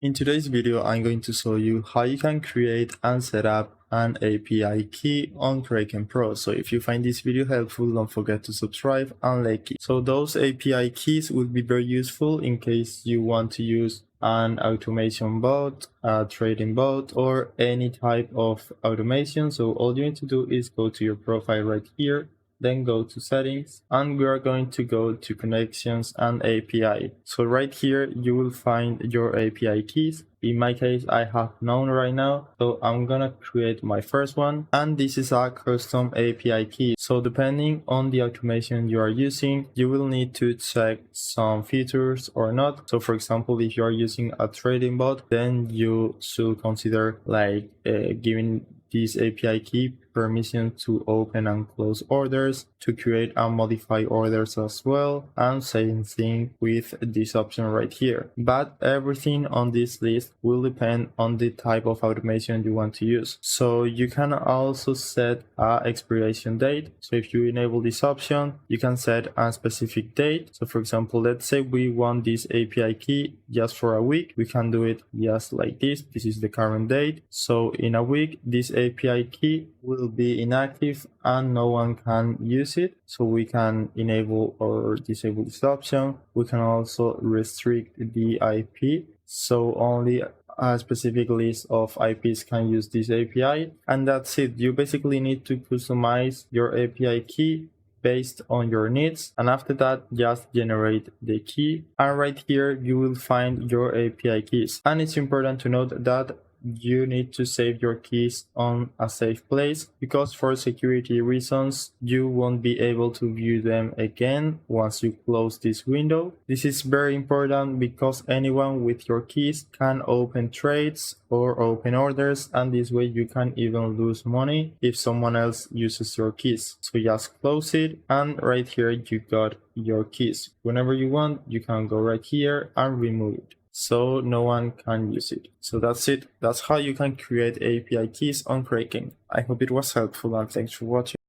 In today's video, I'm going to show you how you can create and set up an API key on Kraken Pro. So if you find this video helpful, don't forget to subscribe and like it. So those API keys will be very useful in case you want to use an automation bot, a trading bot, or any type of automation. So all you need to do is go to your profile right here, then go to settings, and we are going to go to connections and API. So right here you will find your API keys. In my case, I have none right now, so I'm gonna create my first one, and this is a custom API key. So depending on the automation you are using, you will need to check some features or not. So for example, if you are using a trading bot, then you should consider like giving this API key permission to open and close orders, to create and modify orders as well, and same thing with this option right here. But everything on this list will depend on the type of automation you want to use. So you can also set a expiration date. So if you enable this option, you can set a specific date. So for example, let's say we want this API key just for a week. We can do it just like this. This is the current date. So in a week, this API key will be inactive and no one can use it. So we can enable or disable this option. We can also restrict the IP, so only a specific list of IPs can use this API, and that's it. You basically need to customize your API key based on your needs, and after that just generate the key, and right here you will find your API keys. And it's important to note that you need to save your keys on a safe place, because for security reasons you won't be able to view them again once you close this window. This is very important because anyone with your keys can open trades or open orders, and this way you can even lose money if someone else uses your keys. So just close it, and right here you got your keys. Whenever you want, you can go right here and remove it, so no one can use it. So that's it. That's how you can create API keys on Kraken. I hope it was helpful, and thanks for watching.